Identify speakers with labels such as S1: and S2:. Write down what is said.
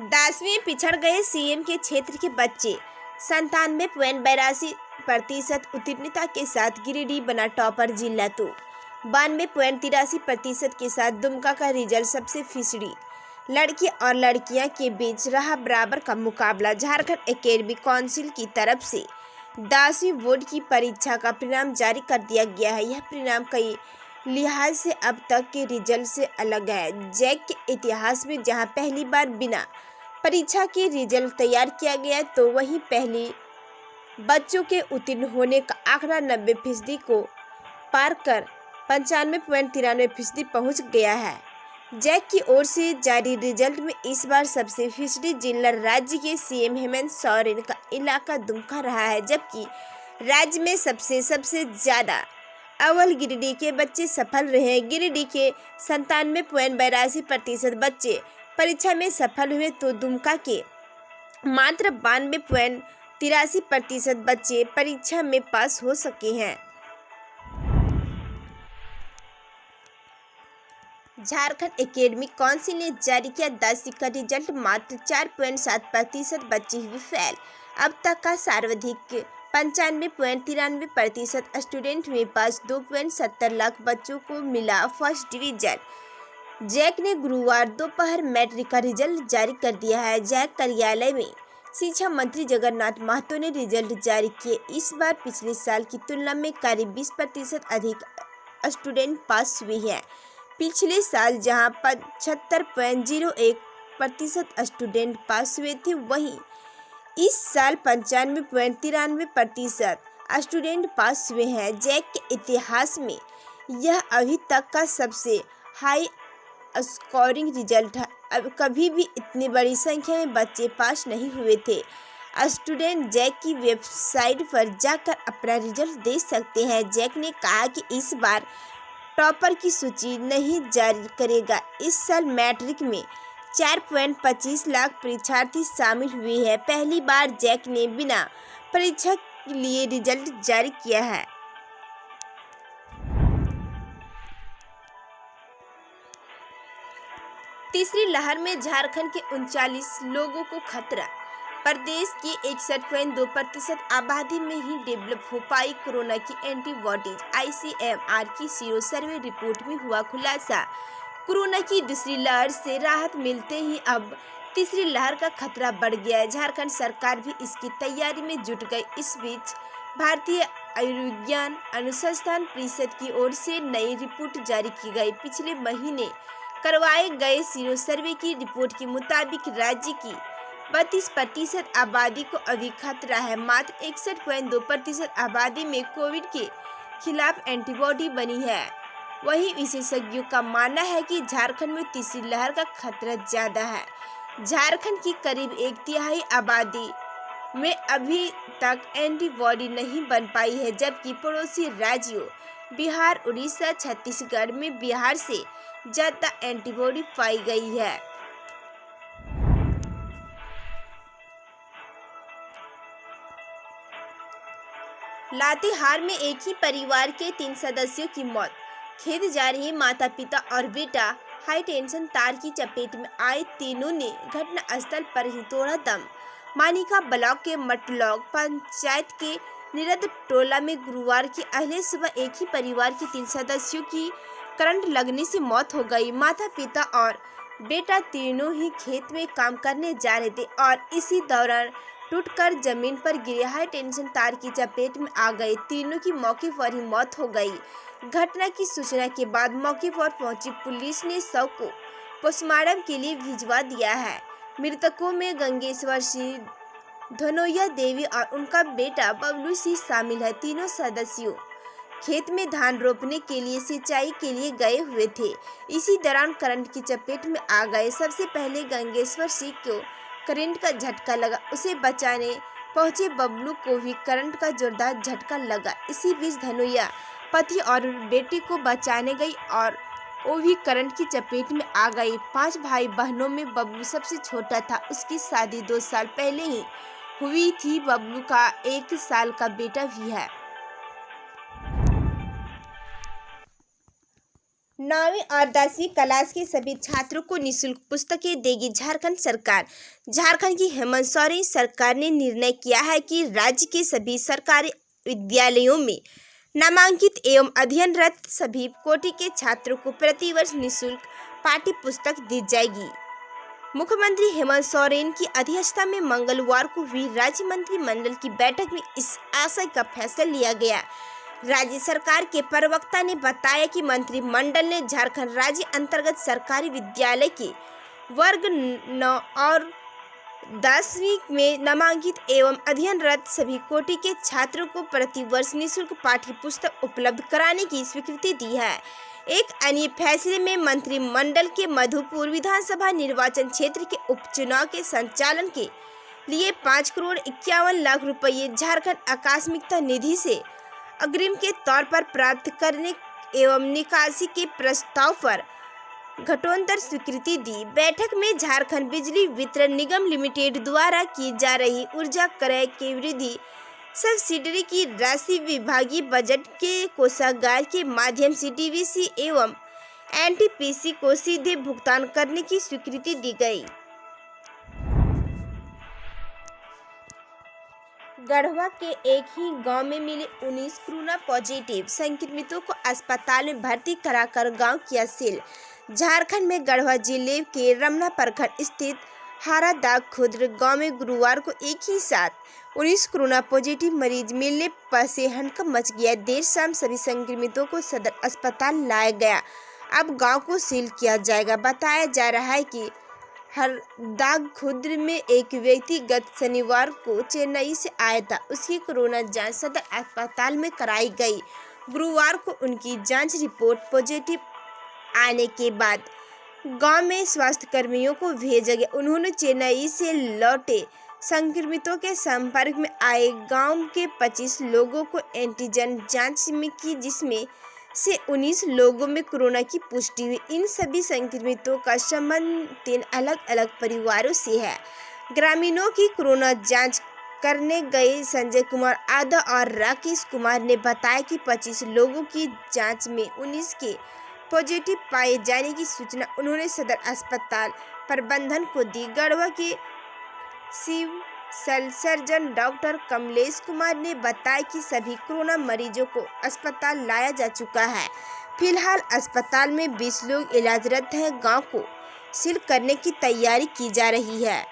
S1: 10वीं में पिछड़ गए सीएम के क्षेत्र के बच्चे। 97.82% उत्तीर्णता के साथ गिरिडीह बना टॉपर जिला। तो 92.83% के साथ दुमका का रिजल्ट सबसे फीसदी। लड़के और लड़कियां के बीच रहा बराबर का मुकाबला। झारखंड एकेडमिक काउंसिल की तरफ से 10वीं बोर्ड की परीक्षा का परिणाम जारी कर दिया गया है। यह परिणाम कई लिहाज से अब तक के रिजल्ट से अलग है। जैक के इतिहास में जहां पहली बार बिना परीक्षा के रिजल्ट तैयार किया गया, तो वहीं पहले बच्चों के उत्तीर्ण होने का आंकड़ा 90% को पार कर 95.93% पहुंच गया है। जैक की ओर से जारी रिजल्ट में इस बार सबसे फीसदी जिला राज्य के सीएम हेमंत सोरेन का इलाका दुमका रहा है, जबकि राज्य में सबसे ज्यादा अव्वल गिरिडीह के बच्चे सफल रहे। गिरिडीह के 97.82% बच्चे परीक्षा में सफल हुए, तो दुमका के मात्र 92.83% बच्चे परीक्षा में पास हो सके हैं। झारखंड एकेडमिक काउंसिल ने जारी किया 10वीं का रिजल्ट। मात्र 4.7% बच्चे हुए फेल। अब तक का सर्वाधिक 95.93% स्टूडेंट में पास। 2.70 लाख बच्चों को मिला फर्स्ट डिवीजन। जैक ने गुरुवार दोपहर मैट्रिक का रिजल्ट जारी कर दिया है। जैक कार्यालय में शिक्षा मंत्री जगन्नाथ महतो ने रिजल्ट जारी किए। इस बार पिछले साल की तुलना में करीब 20% अधिक स्टूडेंट पास हुए हैं। पिछले साल जहां 75.01% स्टूडेंट पास हुए थे, वहीं इस साल 95.93% स्टूडेंट पास हुए हैं। जैक के इतिहास में यह अभी तक का सबसे हाई स्कोरिंग रिजल्ट है। अब कभी भी इतनी बड़ी संख्या में बच्चे पास नहीं हुए थे। स्टूडेंट जैक की वेबसाइट पर जाकर अपना रिजल्ट देख सकते हैं। जैक ने कहा कि इस बार टॉपर की सूची नहीं जारी करेगा। इस साल मैट्रिक में 4.25 लाख परीक्षार्थी शामिल हुए हैं। पहली बार जैक ने बिना परीक्षा के लिए रिजल्ट जारी किया है। तीसरी लहर में झारखंड के 39 लोगों को खतरा। प्रदेश की 61.2% आबादी में ही डेवलप हो पाई कोरोना की एंटीबॉडीज। ICMR की सीरो सर्वे रिपोर्ट में हुआ खुलासा। कोरोना की दूसरी लहर से राहत मिलते ही अब तीसरी लहर का खतरा बढ़ गया है। झारखंड सरकार भी इसकी तैयारी में जुट गई। इस बीच भारतीय आयुर्विज्ञान अनुसंधान परिषद की ओर से नई रिपोर्ट जारी की गई। पिछले महीने करवाए गए सीरो सर्वे की रिपोर्ट के मुताबिक राज्य की 32% आबादी को अभी खतरा है। मात्र 61.2% आबादी में कोविड के खिलाफ एंटीबॉडी बनी है। वहीं विशेषज्ञों का मानना है कि झारखंड में तीसरी लहर का खतरा ज्यादा है। झारखंड की करीब 1/3 आबादी में अभी तक एंटीबॉडी नहीं बन पाई है, जबकि पड़ोसी राज्यों बिहार, उड़ीसा, छत्तीसगढ़ में बिहार से ज्यादा एंटीबॉडी पाई गई है। लातेहार में एक ही परिवार के 3 सदस्यों की मौत। खेत जा रहे माता पिता और बेटा हाई टेंशन तार की चपेट में आए। तीनों ने घटनास्थल पर ही तोड़ा दम। मानिका ब्लॉक के मटलौग पंचायत के निरद टोला में गुरुवार की अहले सुबह एक ही परिवार के 3 सदस्यों की करंट लगने से मौत हो गई। माता पिता और बेटा तीनों ही खेत में काम करने जा रहे थे और इसी दौरान टूटकर जमीन पर गिरे हाई टेंशन तार की चपेट में आ गए। तीनों की मौके पर ही मौत हो गई। घटना की सूचना के बाद मौके पर पहुंची पुलिस ने शव को पोस्टमार्टम के लिए भिजवा दिया है। मृतकों में गंगेश्वर सिंह, धनोया देवी और उनका बेटा बबलू सिंह शामिल है। तीनों सदस्यों खेत में धान रोपने के लिए सिंचाई के लिए गए हुए थे। इसी दौरान करंट की चपेट में आ गए। सबसे पहले गंगेश्वर सिंह को करंट का झटका लगा। उसे बचाने पहुंचे बबलू को भी करंट का जोरदार झटका लगा। इसी बीच धनोया पति और बेटे को बचाने गई और वो भी करंट की चपेट में आ गई। 5 भाई बहनों में बबलू सबसे छोटा था। उसकी शादी 2 साल पहले ही हुई थी। बबलू का 1 साल का बेटा भी है। 9वीं और 10वीं क्लास के सभी छात्रों को निःशुल्क पुस्तकें देगी झारखंड सरकार। झारखंड की हेमंत सोरेन सरकार ने निर्णय किया है कि राज्य के सभी सरकारी विद्यालयों में नामांकित एवं अध्ययनरत सभी कोटि के छात्रों को प्रतिवर्ष निःशुल्क पाठ्य पुस्तक दी जाएगी। मुख्यमंत्री हेमंत सोरेन की अध्यक्षता में मंगलवार को हुई राज्य मंत्रिमंडल की बैठक में इस आशय का फैसला लिया गया। राज्य सरकार के प्रवक्ता ने बताया कि मंत्रिमंडल ने झारखंड राज्य अंतर्गत सरकारी विद्यालय के वर्ग 9 और 10वीं में नामांकित एवं अध्ययनरत सभी कोटि के छात्रों को प्रतिवर्ष निःशुल्क पाठ्य पुस्तक उपलब्ध कराने की स्वीकृति दी है। एक अन्य फैसले में मंत्रिमंडल के मधुपुर विधानसभा निर्वाचन क्षेत्र के उपचुनाव के संचालन के लिए 5,51,00,000 रुपये झारखंड आकस्मिकता निधि से अग्रिम के तौर पर प्राप्त करने एवं निकासी के प्रस्ताव पर घटोत्तर स्वीकृति दी। बैठक में झारखंड बिजली वितरण निगम लिमिटेड द्वारा की जा रही ऊर्जा क्रय के वृद्धि सब्सिडी की राशि विभागीय बजट के कोषागार के माध्यम से डीवीसी एवं एनटीपीसी को सीधे भुगतान करने की स्वीकृति दी गई। गढ़वा के एक ही गांव में मिले 19 कोरोना पॉजिटिव संक्रमितों को अस्पताल में भर्ती कराकर गांव किया सील। झारखंड में गढ़वा जिले के रमना प्रखंड स्थित हारादाग खुर्द गांव में गुरुवार को एक ही साथ 19 कोरोना पॉजिटिव मरीज मिलने पर से हड़कंप मच गया। देर शाम सभी संक्रमितों को सदर अस्पताल लाया गया। अब गांव को सील किया जाएगा। बताया जा रहा है कि हारादाग खुर्द में एक व्यक्ति गत शनिवार को चेन्नई से आया था। उसकी कोरोना जांच सदर अस्पताल में कराई गई। गुरुवार को उनकी जांच रिपोर्ट पॉजिटिव आने के बाद गांव में स्वास्थ्य कर्मियों को भेजा गया। उन्होंने चेन्नई से लौटे संक्रमितों के संपर्क में आए गांव के 25 लोगों को एंटीजन जांच में की, जिसमें से 19 लोगों में कोरोना की पुष्टि हुई। इन सभी संक्रमितों का संबंध 3 अलग अलग परिवारों से है। ग्रामीणों की कोरोना जांच करने गए संजय कुमार आदा और राकेश कुमार ने बताया कि 25 लोगों की जांच में 19 के पॉजिटिव पाए जाने की सूचना उन्होंने सदर अस्पताल प्रबंधन को दी। गढ़वा के civil surgeon doctor Kamlesh Kumar ने बताया कि सभी कोरोना मरीजों को अस्पताल लाया जा चुका है। फिलहाल अस्पताल में 20 लोग इलाजरत हैं। गांव को सील करने की तैयारी की जा रही है।